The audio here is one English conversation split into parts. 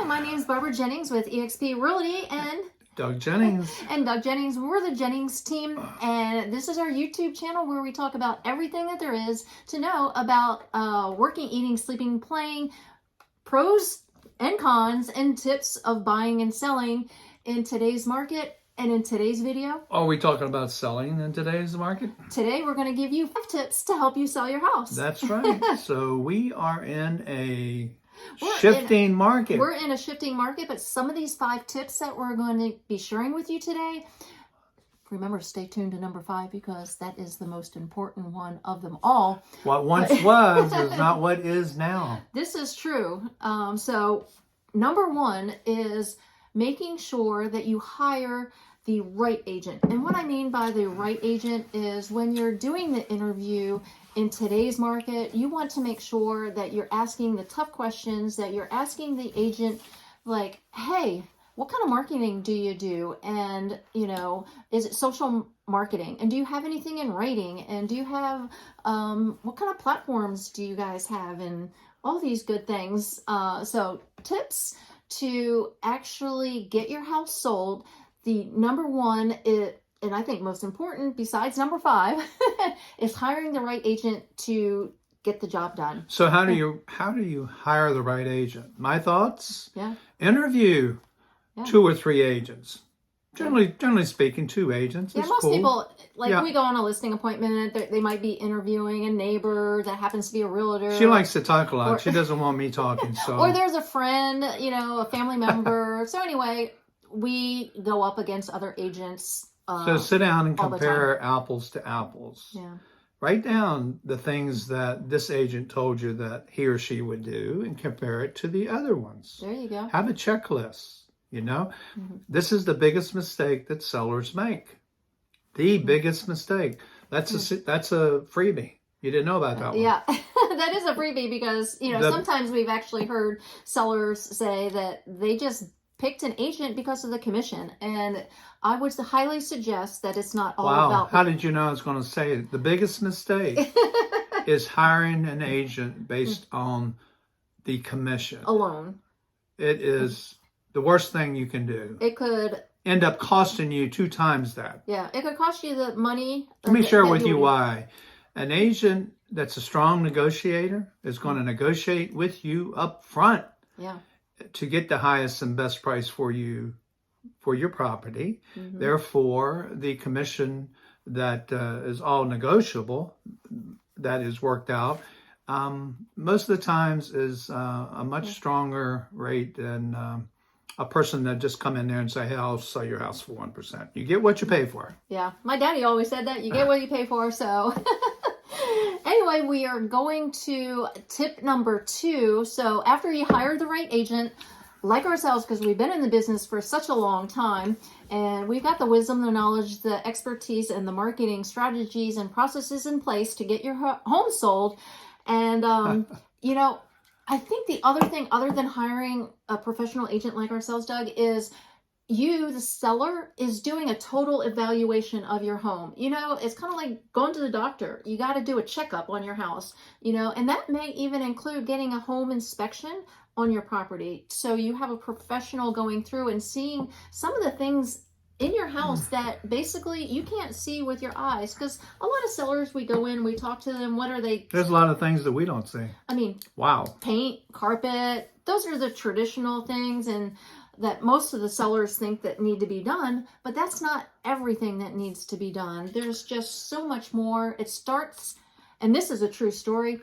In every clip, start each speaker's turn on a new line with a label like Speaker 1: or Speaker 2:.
Speaker 1: Hi, my name is Barbara Jennings with eXp Realty and
Speaker 2: Doug Jennings.
Speaker 1: And Doug Jennings. We're the Jennings team, and this is our YouTube channel where we talk about everything that there is to know about working, eating, sleeping, playing, pros and cons, and tips of buying and selling in today's market. And in today's video,
Speaker 2: Are we talking about selling in today's market?
Speaker 1: Today we're going to give you 5 tips to help you sell your house.
Speaker 2: That's right. So we are in a shifting market.
Speaker 1: We're in a shifting market, but some of these 5 tips that we're going to be sharing with you today, remember, stay tuned to number 5 because that is the most important one of them all.
Speaker 2: What once was is not what is now.
Speaker 1: This is true. So number 1 is making sure that you hire the right agent. And what I mean by the right agent is when you're doing the interview in today's market, you want to make sure that you're asking the tough questions, that you're asking the agent like, hey, what kind of marketing do you do? And, you know, is it social marketing? And do you have anything in writing? And do you have, what kind of platforms do you guys have? And all these good things. So tips to actually get your house sold. The number 1 is, and I think most important, besides number 5, is hiring the right agent to get the job done.
Speaker 2: So how do you hire the right agent? My thoughts?
Speaker 1: Yeah.
Speaker 2: Interview 2 or 3 agents. Generally speaking, 2 agents.
Speaker 1: Yeah,
Speaker 2: is
Speaker 1: most
Speaker 2: cool.
Speaker 1: people, we go on a listing appointment, they might be interviewing a neighbor that happens to be a realtor.
Speaker 2: She likes to talk a lot. She doesn't want me talking. So.
Speaker 1: Or there's a friend, a family member. So anyway, we go up against other agents.
Speaker 2: So sit down and compare apples to apples.
Speaker 1: Yeah.
Speaker 2: Write down the things that this agent told you that he or she would do and compare it to the other ones.
Speaker 1: There you go.
Speaker 2: Have a checklist. This is the biggest mistake that sellers make. The biggest mistake. That's a freebie. You didn't know about that one.
Speaker 1: Yeah, that is a freebie because, sometimes we've actually heard sellers say that they just picked an agent because of the commission. And I would highly suggest that it's not all about...
Speaker 2: How did you know I was going to say it? The biggest mistake is hiring an agent based on the commission.
Speaker 1: Alone.
Speaker 2: It is the worst thing you can do.
Speaker 1: It could
Speaker 2: end up costing you 2 times that.
Speaker 1: Yeah, it could cost you the money.
Speaker 2: Let me share with you why. An agent that's a strong negotiator is going to negotiate with you up front.
Speaker 1: Yeah.
Speaker 2: To get the highest and best price for you, for your property. Therefore, the commission that is all negotiable, that is worked out, most of the times is a much stronger rate than a person that just come in there and say, hey, I'll sell your house for 1%. You get what you pay for.
Speaker 1: Yeah, my daddy always said that. You get what you pay for, so... Anyway, we are going to tip number 2. So after you hire the right agent, like ourselves, because we've been in the business for such a long time, and we've got the wisdom, the knowledge, the expertise, and the marketing strategies and processes in place to get your home sold. And, I think the other thing, other than hiring a professional agent like ourselves, Doug, is you, the seller, is doing a total evaluation of your home. It's kind of like going to the doctor. You got to do a checkup on your house, and that may even include getting a home inspection on your property. So you have a professional going through and seeing some of the things in your house that basically you can't see with your eyes. Because a lot of sellers, we go in, we talk to them, what are they?
Speaker 2: There's a lot of things that we don't see.
Speaker 1: I mean,
Speaker 2: wow.
Speaker 1: Paint, carpet, those are the traditional things, and that most of the sellers think that need to be done, but that's not everything that needs to be done. There's just so much more. It starts, and this is a true story.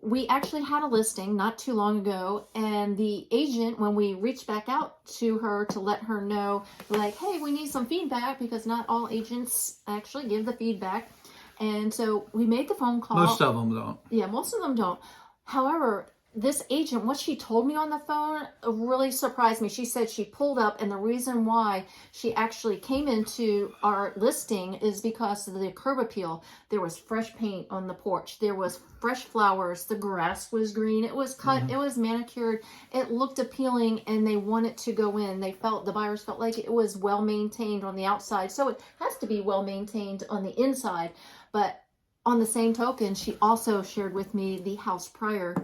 Speaker 1: We actually had a listing not too long ago, and the agent, when we reached back out to her to let her know, like, hey, we need some feedback, because not all agents actually give the feedback. And so we made the phone call.
Speaker 2: Most of them don't.
Speaker 1: Yeah, most of them don't. However, this agent, what she told me on the phone really surprised me. She said she pulled up, and the reason why she actually came into our listing is because of the curb appeal. There was fresh paint on the porch. There was fresh flowers. The grass was green. It was cut. It was manicured. It looked appealing, and they wanted to go in. The buyers felt like it was well maintained on the outside. So it has to be well maintained on the inside. But on the same token, she also shared with me the house prior.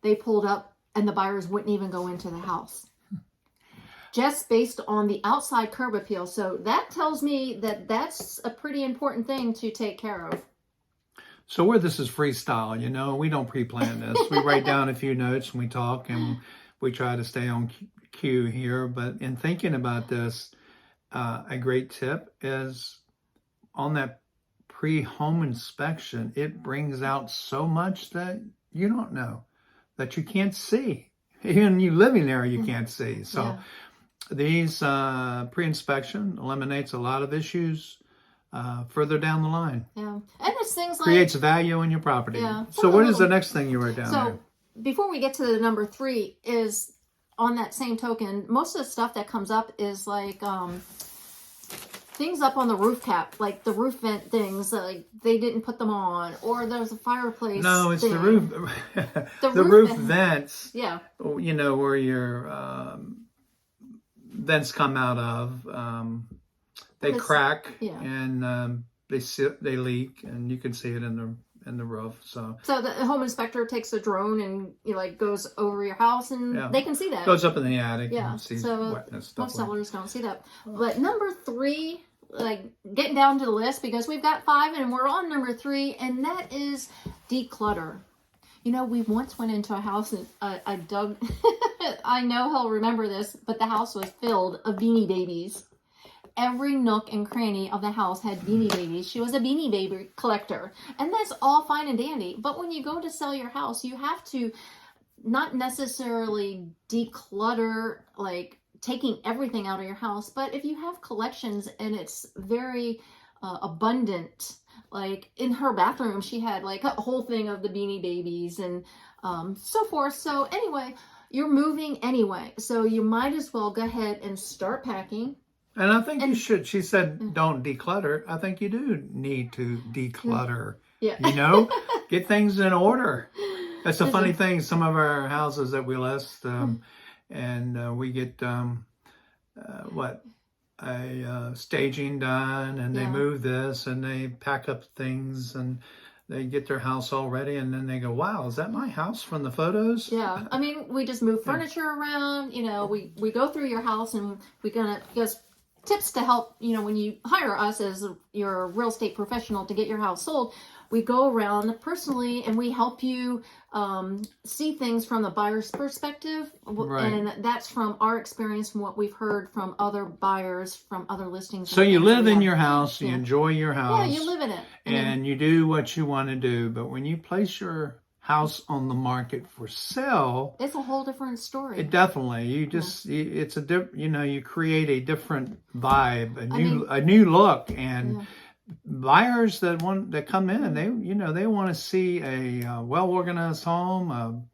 Speaker 1: They pulled up, and the buyers wouldn't even go into the house. just based on the outside curb appeal. So that tells me that that's a pretty important thing to take care of.
Speaker 2: So where this is freestyle, you know, we don't pre-plan this. We write down a few notes and we talk and we try to stay on cue here. But in thinking about this, a great tip is on that pre-home inspection, it brings out so much that you don't know, that you can't see. Even you living there, you can't see. So these pre-inspection eliminates a lot of issues further down the line.
Speaker 1: Yeah. And there's things like...
Speaker 2: Creates value in your property.
Speaker 1: Yeah.
Speaker 2: So what is the next thing you wrote down there?
Speaker 1: So before we get to the number 3 is, on that same token, most of the stuff that comes up is like things up on the roof cap, like the roof vent things, like they didn't put them on, or there's a fireplace.
Speaker 2: No, it's
Speaker 1: thing.
Speaker 2: the roof. the roof vents.
Speaker 1: Yeah.
Speaker 2: You know, where your vents come out of. They crack and they leak, and you can see it in the roof. So
Speaker 1: the home inspector takes a drone and goes over your house, and they can see that.
Speaker 2: Goes up in the attic.
Speaker 1: Yeah.
Speaker 2: And sees
Speaker 1: So
Speaker 2: wetness,
Speaker 1: most sellers don't see that. But number 3, like getting down to the list, because we've got 5 and we're on number 3, and that is declutter. You know, we once went into a house and I dug. I know he'll remember this, but the house was filled of Beanie Babies. Every nook and cranny of the house had Beanie Babies. She was a Beanie Baby collector. And that's all fine and dandy. But when you go to sell your house, you have to not necessarily declutter, like taking everything out of your house. But if you have collections and it's very abundant, like in her bathroom, she had like a whole thing of the Beanie Babies and so forth. So anyway, you're moving anyway. So you might as well go ahead and start packing.
Speaker 2: And I think you should. She said, don't declutter. I think you do need to declutter.
Speaker 1: Yeah.
Speaker 2: You know, get things in order. That's a funny thing. Some of our houses that we list, and we get, staging done, and they move this, and they pack up things, and they get their house all ready, and then they go, wow, is that my house from the photos?
Speaker 1: Yeah. I mean, we just move furniture around. You know, we go through your house, and we're going to just tips to help, you know, when you hire us as your real estate professional to get your house sold. We go around personally and we help you see things from the buyer's perspective. Right. And that's from our experience, from what we've heard from other buyers, from other listings.
Speaker 2: So you live in your house, you enjoy your house.
Speaker 1: Yeah, you live in it.
Speaker 2: And you do what you want to do. But when you place your house on the market for sale,
Speaker 1: it's a whole different story.
Speaker 2: It definitely, it's a different, you know, you create a different vibe, a new look, and buyers that come in, they want to see a well-organized home,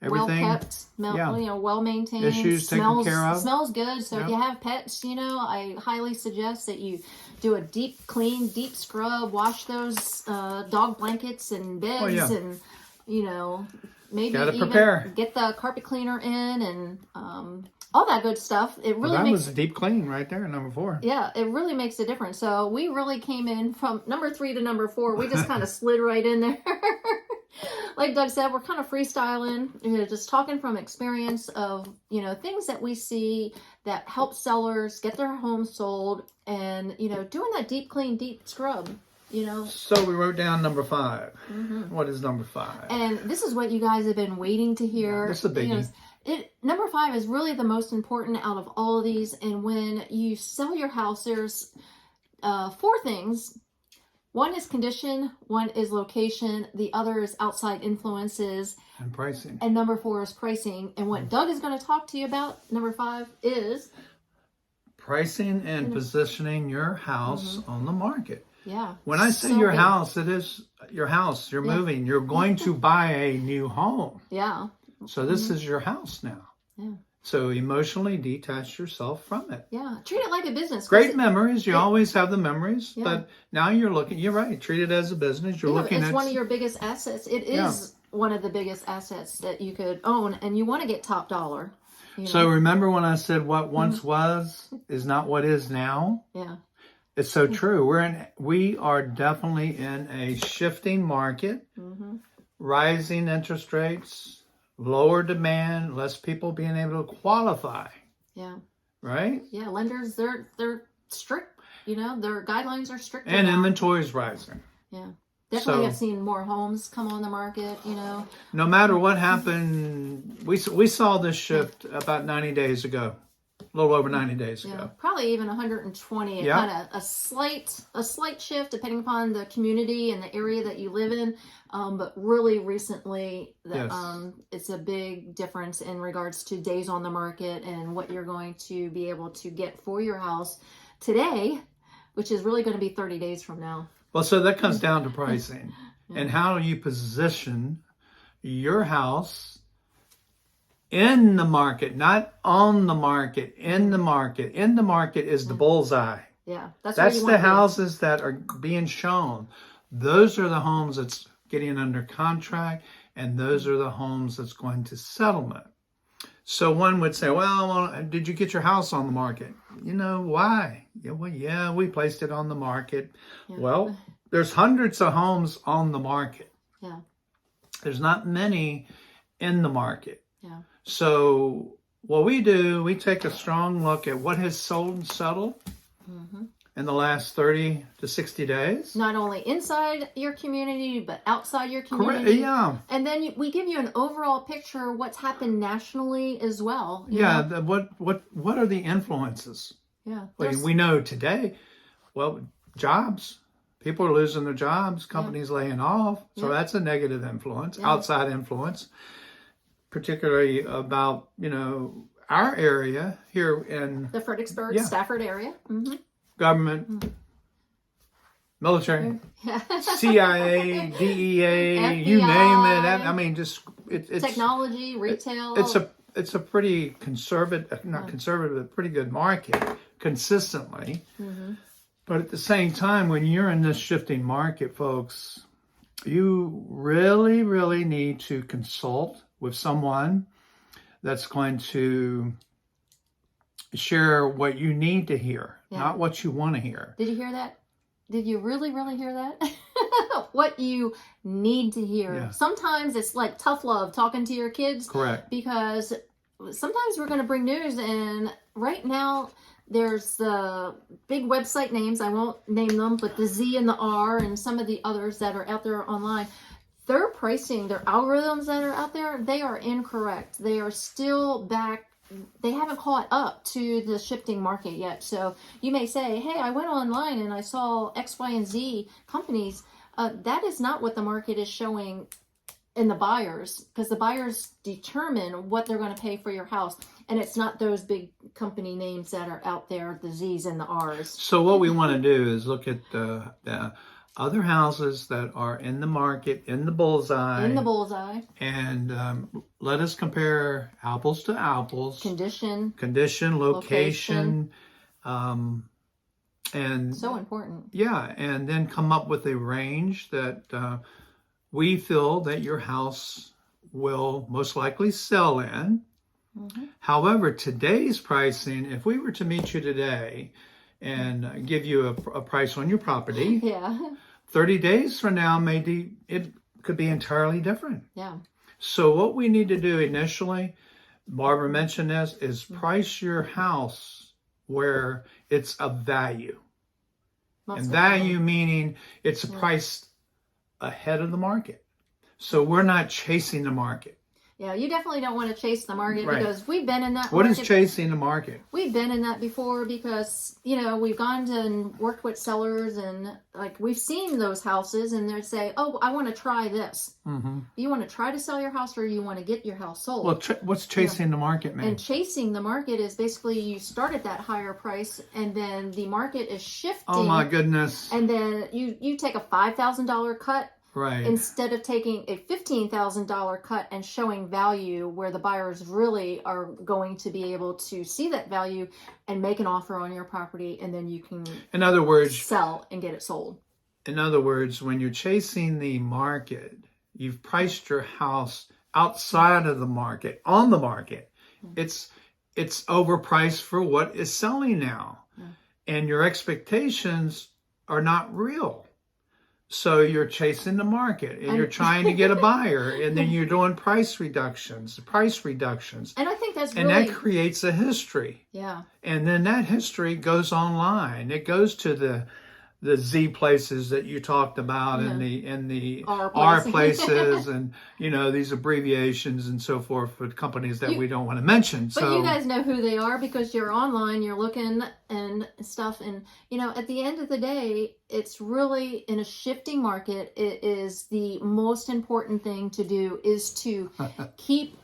Speaker 2: everything
Speaker 1: well kept, well maintained,
Speaker 2: issues taken care of,
Speaker 1: smells good. So if you have pets, you know, I highly suggest that you do a deep clean, deep scrub, wash those dog blankets and beds, and you know, maybe even get the carpet cleaner in and all that good stuff. It really
Speaker 2: that was a deep clean right there, number 4.
Speaker 1: Yeah, it really makes a difference. So we really came in from number 3 to number 4. We just kind of slid right in there. Like Doug said, we're kind of freestyling, just talking from experience of, you know, things that we see that help sellers get their homes sold, and, you know, doing that deep clean, deep scrub. You know.
Speaker 2: So we wrote down number 5. What is number 5?
Speaker 1: And this is what you guys have been waiting to hear.
Speaker 2: Yeah, this is a biggie.
Speaker 1: You know, number 5 is really the most important out of all of these. And when you sell your house, there's 4 things. 1 is condition, 1 is location, the other is outside influences,
Speaker 2: and pricing.
Speaker 1: And number 4 is pricing. And what Doug is going to talk to you about, number 5, is
Speaker 2: pricing and positioning your house on the market.
Speaker 1: Yeah.
Speaker 2: When I say your house, it is your house. You're moving. You're going to buy a new home.
Speaker 1: Yeah.
Speaker 2: So this is your house now.
Speaker 1: Yeah.
Speaker 2: So emotionally detach yourself from it.
Speaker 1: Yeah. Treat it like a business.
Speaker 2: Great memories. You always have the memories. But now you're right. Treat it as a business. You're looking at...
Speaker 1: It's one of your biggest assets. It is one of the biggest assets that you could own. And you want to get top dollar. You know?
Speaker 2: So remember when I said what once was is not what is now?
Speaker 1: Yeah.
Speaker 2: It's so true. We are definitely in a shifting market, rising interest rates, lower demand, less people being able to qualify.
Speaker 1: Yeah.
Speaker 2: right?
Speaker 1: Yeah, lenders, they're strict. You know, their guidelines are strict.
Speaker 2: And inventory is rising.
Speaker 1: Yeah. Definitely
Speaker 2: So,
Speaker 1: have seen more homes come on the market, you know.
Speaker 2: no matter what happened, we saw this shift about 90 days ago. A little over 90 days ago.
Speaker 1: Probably even 120.
Speaker 2: Yeah.
Speaker 1: Kind of a slight shift depending upon the community and the area that you live in. But really recently, it's a big difference in regards to days on the market and what you're going to be able to get for your house today, which is really going to be 30 days from now.
Speaker 2: Well, so that comes down to pricing and how you position your house in the market, not on the market, in the market. In the market is the bullseye.
Speaker 1: Yeah, that's
Speaker 2: the houses that are being shown. Those are the homes that's getting under contract, and those are the homes that's going to settlement. So one would say, well, did you get your house on the market? You know, why? Yeah, we placed it on the market. Yeah. Well, there's hundreds of homes on the market.
Speaker 1: Yeah.
Speaker 2: There's not many in the market.
Speaker 1: Yeah.
Speaker 2: So what we do, we take a strong look at what has sold and settled in the last 30 to 60 days.
Speaker 1: Not only inside your community, but outside your community.
Speaker 2: Correct, yeah.
Speaker 1: And then we give you an overall picture of what's happened nationally as well.
Speaker 2: What are the influences?
Speaker 1: Yeah.
Speaker 2: We know today, jobs. People are losing their jobs. Companies laying off. So that's a negative influence, outside influence. Particularly about, our area here in
Speaker 1: the Fredericksburg, Stafford area.
Speaker 2: Government, military, CIA, DEA,
Speaker 1: FBI,
Speaker 2: you name it. I mean, just it's
Speaker 1: technology, retail.
Speaker 2: It's a pretty conservative, not conservative, but pretty good market consistently. But at the same time, when you're in this shifting market, folks, you really, really need to consult with someone that's going to share what you need to hear, not what you want to hear.
Speaker 1: Did you hear that? Did you really, really hear that? What you need to hear. Yeah. Sometimes it's like tough love talking to your kids.
Speaker 2: Correct.
Speaker 1: Because sometimes we're going to bring news, and right now there's the big website names. I won't name them, but the Z and the R and some of the others that are out there online. Their pricing, their algorithms that are out there, they are incorrect. They are still back. They haven't caught up to the shifting market yet. So you may say, hey, I went online and I saw X, Y, and Z companies. That is not what the market is showing in the buyers, because the buyers determine what they're going to pay for your house. And it's not those big company names that are out there, the Z's and the R's.
Speaker 2: So what we want to do is look at the other houses that are in the market, in the bullseye. And let us compare apples to apples.
Speaker 1: Condition,
Speaker 2: location. And
Speaker 1: so important.
Speaker 2: Yeah, and then come up with a range that we feel that your house will most likely sell in. However, today's pricing, if we were to meet you today and give you a price on your property, 30 days from now, maybe it could be entirely different.
Speaker 1: Yeah.
Speaker 2: So what we need to do initially, Barbara mentioned this, is price your house where it's of value. And value meaning it's priced ahead of the market. So we're not chasing the market.
Speaker 1: Yeah, you definitely don't want to chase the market because we've been in that
Speaker 2: What
Speaker 1: market.
Speaker 2: is chasing the market?
Speaker 1: We've been in that before because, we've gone to and worked with sellers and we've seen those houses and they say, oh, I want to try this. You want to try to sell your house or you want to get your house sold?
Speaker 2: Well, what's chasing the market, man?
Speaker 1: And chasing the market is basically you start at that higher price and then the market is shifting.
Speaker 2: Oh my goodness.
Speaker 1: And then you take a $5,000 cut.
Speaker 2: Right.
Speaker 1: Instead of taking a $15,000 cut and showing value where the buyers really are going to be able to see that value and make an offer on your property, and then you can,
Speaker 2: in other words,
Speaker 1: sell and get it sold.
Speaker 2: In other words, when you're chasing the market, you've priced your house outside of the market, on the market. It's overpriced for what is selling now. And your expectations are not real. So you're chasing the market and you're trying to get a buyer, and then you're doing price reductions.
Speaker 1: And I think that's
Speaker 2: And
Speaker 1: really,
Speaker 2: that creates a history.
Speaker 1: yeah.
Speaker 2: And then that history goes online. It goes to the Z places that you talked about,
Speaker 1: Yeah.
Speaker 2: and the
Speaker 1: R
Speaker 2: R
Speaker 1: places.
Speaker 2: places, and these abbreviations and so forth for companies that we don't want to mention.
Speaker 1: But
Speaker 2: So
Speaker 1: you guys know who they are because you're online, you're looking and stuff. And, at the end of the day, it's really in a shifting market. It is the most important thing to do is to keep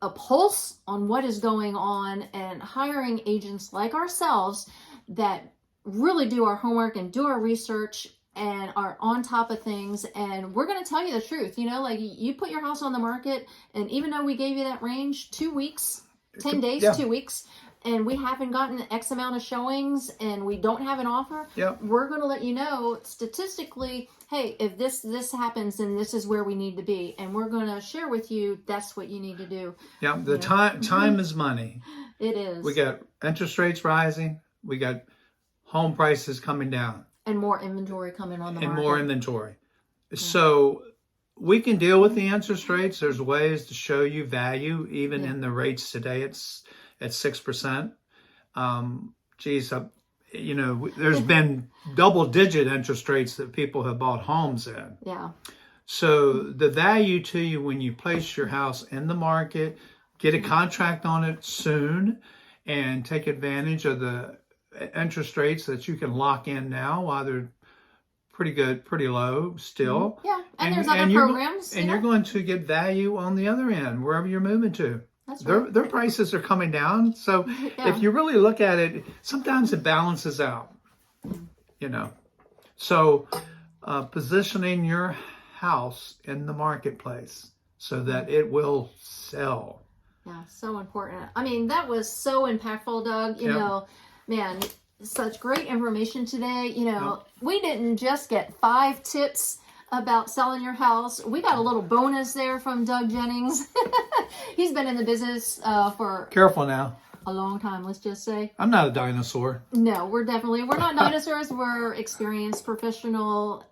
Speaker 1: a pulse on what is going on, and hiring agents like ourselves that really do our homework and do our research and are on top of things. And we're going to tell you the truth. Like you put your house on the market, and even though we gave you that range, 2 weeks, 10 days,
Speaker 2: Yeah.
Speaker 1: 2 weeks, and we haven't gotten X amount of showings and we don't have an offer,
Speaker 2: Yep.
Speaker 1: we're going to let you know statistically, hey, if this happens, then this is where we need to be. And we're going to share with you, that's what you need to do.
Speaker 2: Yeah, the time is money.
Speaker 1: It is.
Speaker 2: We got interest rates rising. We got home prices coming down.
Speaker 1: And more inventory coming on the market.
Speaker 2: And more inventory. So we can deal with the interest rates. There's ways to show you value, even in the rates today. It's at 6%. There's been double-digit interest rates that people have bought homes in.
Speaker 1: Yeah.
Speaker 2: So the value to you when you place your house in the market, get a contract on it soon, and take advantage of the interest rates that you can lock in now while they're pretty good, pretty low still.
Speaker 1: Yeah, and there's other programs.
Speaker 2: And you're going to get value on the other end, wherever you're moving to.
Speaker 1: That's right.
Speaker 2: Their prices are coming down. So if you really look at it, sometimes it balances out, So positioning your house in the marketplace so that it will sell.
Speaker 1: Yeah, so important. I mean, that was so impactful, Doug. Man, such great information today. We didn't just get 5 tips about selling your house. We got a little bonus there from Doug Jennings. He's been in the business for
Speaker 2: Careful now.
Speaker 1: a long time, let's just say.
Speaker 2: I'm not a dinosaur.
Speaker 1: No, we're not dinosaurs. We're experienced professional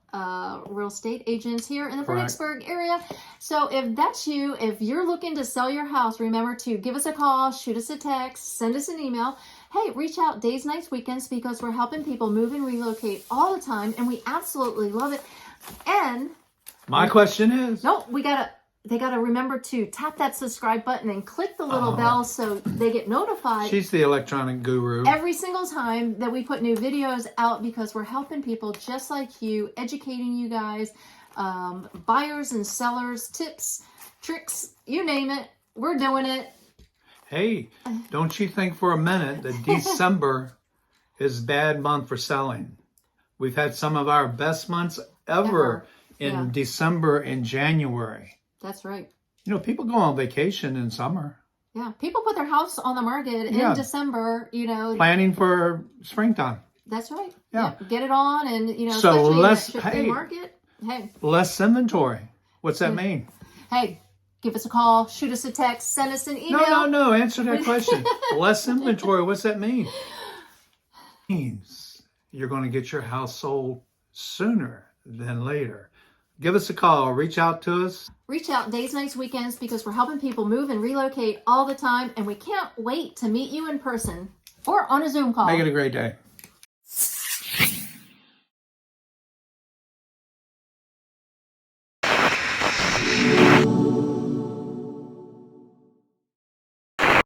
Speaker 1: real estate agents here in the Fredericksburg area. So if that's you, if you're looking to sell your house, remember to give us a call, shoot us a text, send us an email. Hey, reach out days, nights, weekends, because we're helping people move and relocate all the time, and we absolutely love it. And
Speaker 2: my question is,
Speaker 1: they gotta remember to tap that subscribe button and click the little bell so they get notified.
Speaker 2: She's the electronic guru.
Speaker 1: Every single time that we put new videos out, because we're helping people just like you, educating you guys, buyers and sellers, tips, tricks, you name it, we're doing it.
Speaker 2: Hey, don't you think for a minute that December is a bad month for selling? We've had some of our best months ever in December and January.
Speaker 1: That's right.
Speaker 2: People go on vacation in summer.
Speaker 1: Yeah, people put their house on the market in December,
Speaker 2: Planning for springtime.
Speaker 1: That's right.
Speaker 2: Yeah.
Speaker 1: Get it on, and,
Speaker 2: So
Speaker 1: especially in that market. Hey.
Speaker 2: Less inventory. What's that mean?
Speaker 1: Hey, give us a call, shoot us a text, send us an email.
Speaker 2: No. Answer that question. Less inventory. What's that mean? It means you're going to get your house sold sooner than later. Give us a call. Reach out to us.
Speaker 1: Reach out days, nights, weekends, because we're helping people move and relocate all the time, and we can't wait to meet you in person or on a Zoom call.
Speaker 2: Make it a great day.